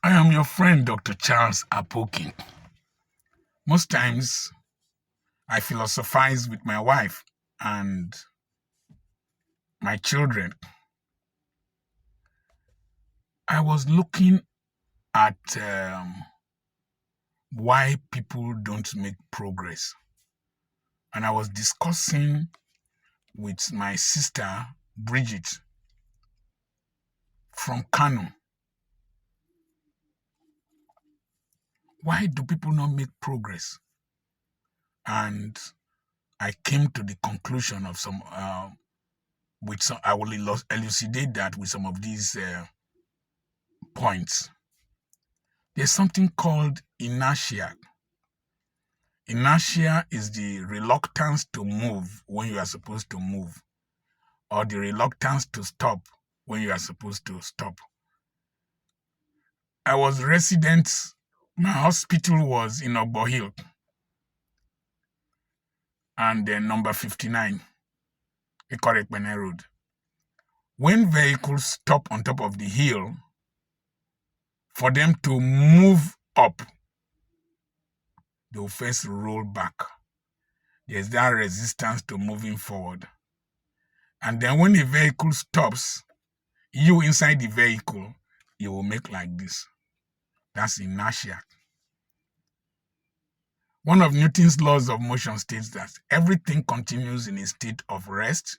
I am your friend, Dr. Charles Apoki. Most times, I philosophize with my wife and my children. I was looking at why people don't make progress. And I was discussing with my sister, Bridget, from Kano. Why do people not make progress? And I came to the conclusion of I will elucidate that with some of these points. There's something called inertia. Inertia is the reluctance to move when you are supposed to move, or the reluctance to stop when you are supposed to stop. I was resident, my hospital was in Obo Hill, and then number 59, Ikorekpene Road. When vehicles stop on top of the hill, for them to move up, they will first roll back. There's that resistance to moving forward. And then when the vehicle stops, you inside the vehicle, you will make like this. That's inertia. One of Newton's laws of motion states that everything continues in a state of rest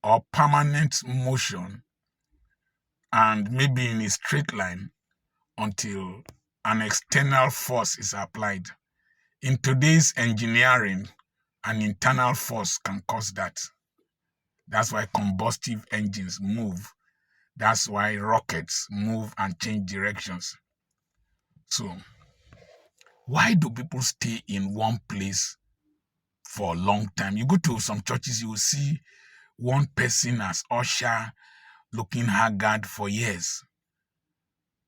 or permanent motion, and maybe in a straight line until an external force is applied. In today's engineering, an internal force can cause that. That's why combustive engines move. That's why rockets move and change directions. So, why do people stay in one place for a long time? You go to some churches, you will see one person as usher looking haggard for years.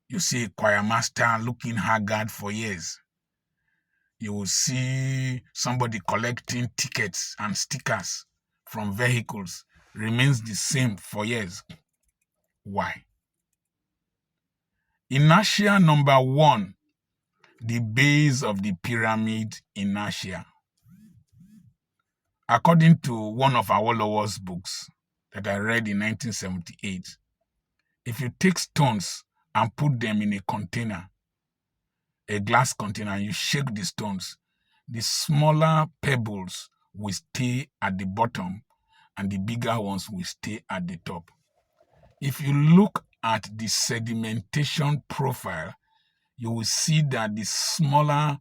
You see a choir master looking haggard for years. You will see somebody collecting tickets and stickers from vehicles, remains the same for years. Why? Inertia number 1, the base of the pyramid inertia. According to one of Awolowo's books that I read in 1978, if you take stones and put them in a container, a glass container, and you shake the stones, the smaller pebbles will stay at the bottom and the bigger ones will stay at the top. If you look at the sedimentation profile, you will see that the smaller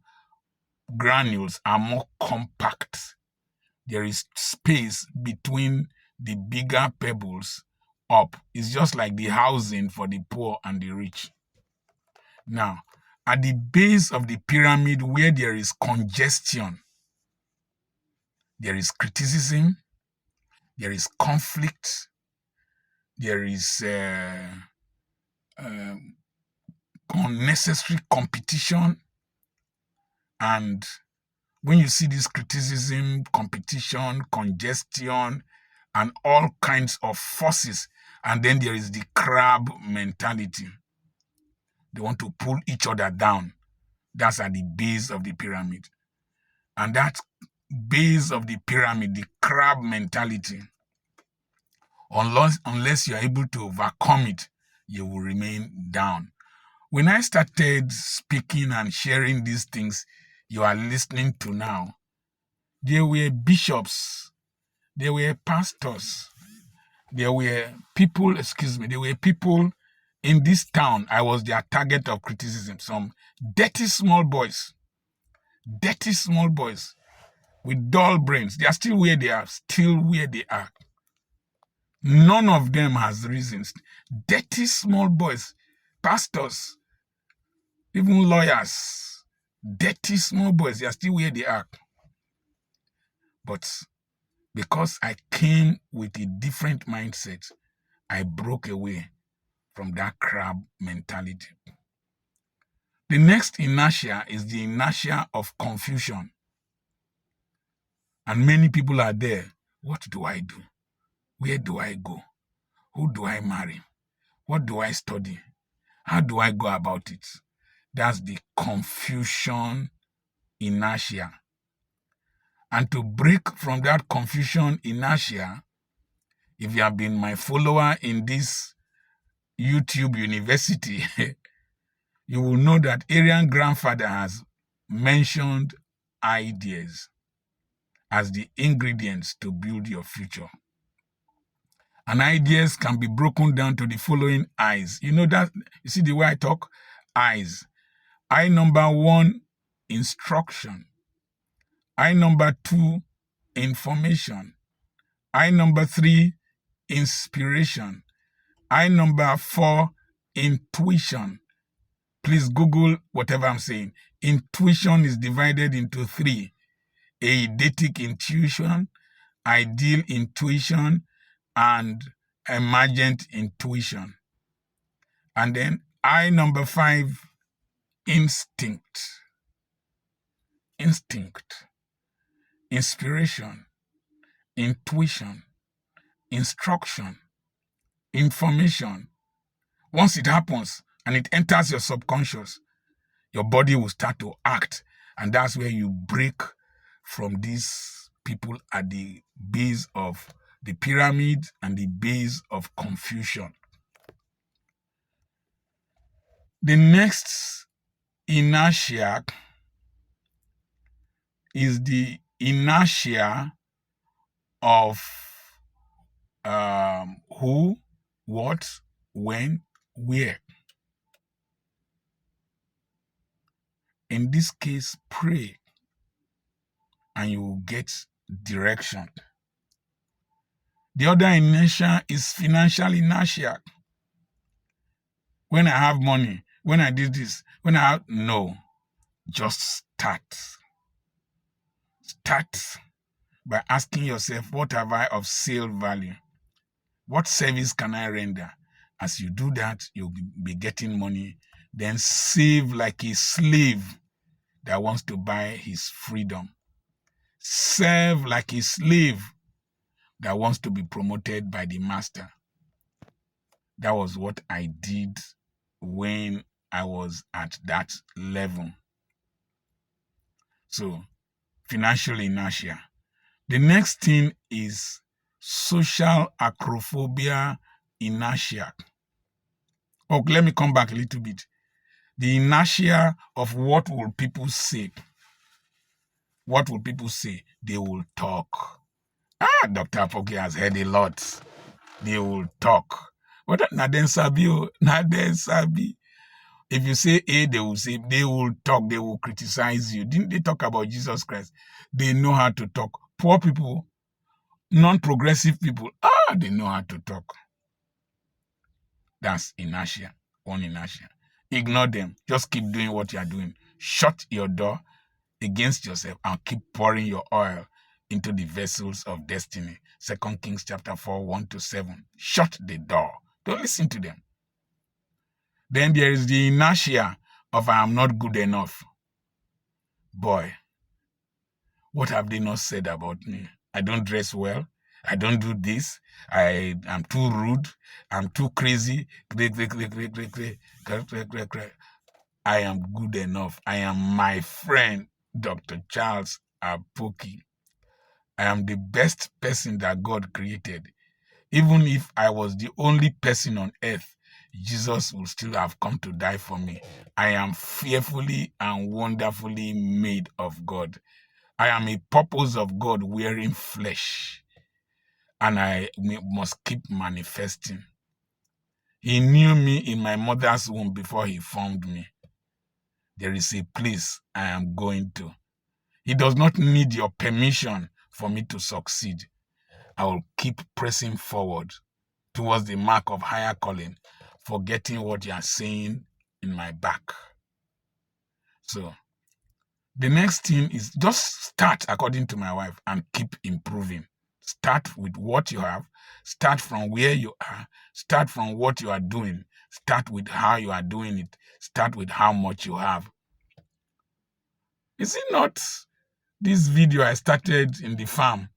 granules are more compact. There is space between the bigger pebbles up. It's just like the housing for the poor and the rich. Now, at the base of the pyramid where there is congestion, there is criticism, there is conflict, there is unnecessary competition. And when you see this criticism, competition, congestion, and all kinds of forces, and then there is the crab mentality. They want to pull each other down. That's at the base of the pyramid. And that base of the pyramid, the crab mentality, unless you are able to overcome it, you will remain down. When I started speaking and sharing these things you are listening to now, there were bishops, there were pastors, there were people in this town. I was their target of criticism. Some dirty small boys with dull brains. They are still where they are. None of them has reasons. Dirty small boys, pastors, even lawyers, dirty small boys, they are still where they are. But because I came with a different mindset, I broke away from that crab mentality. The next inertia is the inertia of confusion. And many people are there. What do I do? Where do I go? Who do I marry? What do I study? How do I go about it? That's the confusion inertia. And to break from that confusion inertia, if you have been my follower in this YouTube university, you will know that Arian grandfather has mentioned ideas as the ingredients to build your future. And ideas can be broken down to the following I's. You know that, you see the way I talk? I's. I number 1, instruction. I number 2, information. I number 3, inspiration. I number 4, intuition. Please Google whatever I'm saying. Intuition is divided into 3. Eidetic intuition, ideal intuition, and emergent intuition. And then I number 5, instinct. Instinct, inspiration, intuition, instruction, information. Once it happens and it enters your subconscious, your body will start to act. And that's where you break from these people at the base of the pyramid and the base of confusion. The next inertia is the inertia of who, what, when, where. In this case, pray and you will get direction. The other inertia is financial inertia. When I have money, when I did this, when I have, no, just start. Start by asking yourself, what have I of sale value? What service can I render? As you do that, you'll be getting money. Then save like a slave that wants to buy his freedom. Serve like a slave that wants to be promoted by the master. That was what I did when I was at that level. So, financial inertia. The next thing is social acrophobia inertia. Oh, let me come back a little bit. The inertia of what will people say? What will people say? They will talk. Dr. Apoki has heard a lot. They will talk. What Naden Sabi? Naden Sabi. If you say A, they will say, they will talk, they will criticize you. Didn't they talk about Jesus Christ? They know how to talk. Poor people, non-progressive people, they know how to talk. That's inertia, one inertia. Ignore them. Just keep doing what you are doing. Shut your door against yourself and keep pouring your oil into the vessels of destiny. 2 Kings chapter 4, 1-7. Shut the door. Don't listen to them. Then there is the inertia of I am not good enough. Boy, what have they not said about me? I don't dress well. I don't do this. I am too rude. I'm too crazy. I am good enough. I am my friend, Dr. Charles Apoki. I am the best person that God created. Even if I was the only person on earth, Jesus will still have come to die for me. I am fearfully and wonderfully made of God. I am a purpose of God wearing flesh. And I must keep manifesting. He knew me in my mother's womb before he formed me. There is a place I am going to. He does not need your permission for me to succeed. I will keep pressing forward towards the mark of higher calling, forgetting what you are saying in my back. So, the next thing is just start, according to my wife, and keep improving. Start with what you have. Start from where you are. Start from what you are doing. Start with how you are doing it. Start with how much you have. Is it not this video I started in the farm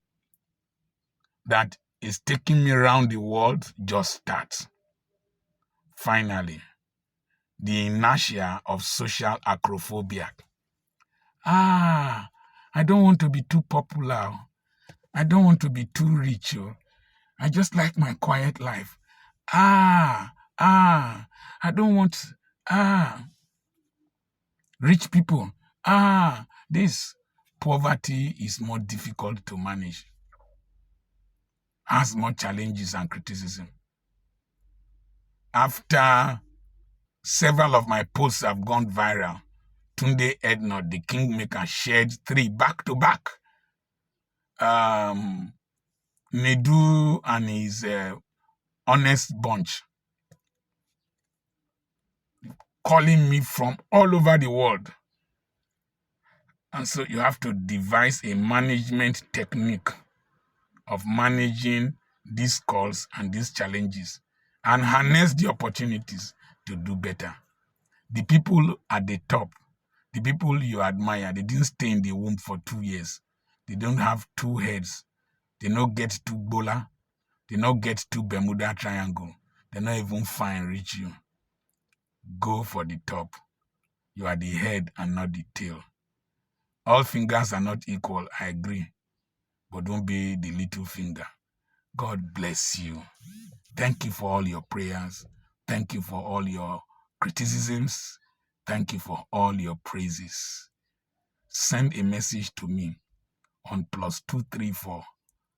that is taking me around the world? Just start. Finally, the inertia of social acrophobia. I don't want to be too popular. I don't want to be too rich. I just like my quiet life. I don't want rich people. This poverty is more difficult to manage, has more challenges and criticism. After several of my posts have gone viral, Tunde Ednor, the kingmaker, shared 3 back to back. Nedu and his honest bunch calling me from all over the world. And so you have to devise a management technique of managing these calls and these challenges and harness the opportunities to do better. The people at the top, the people you admire, they didn't stay in the womb for 2 years. They don't have 2 heads. They don't get 2 bola. They don't get 2 Bermuda Triangle. They're not even fine reach you. Go for the top. You are the head and not the tail. All fingers are not equal, I agree. But don't be the little finger. God bless you. Thank you for all your prayers. Thank you for all your criticisms. Thank you for all your praises. Send a message to me on +234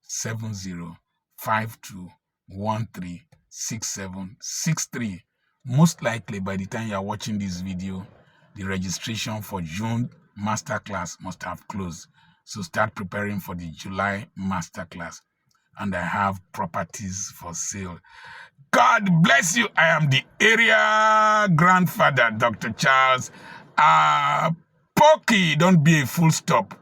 7052136763. Most likely by the time you are watching this video, the registration for June masterclass must have closed. So start preparing for the July masterclass. And I have properties for sale. God bless you. I am the area grandfather, Dr. Charles Apoki. Don't be a full stop.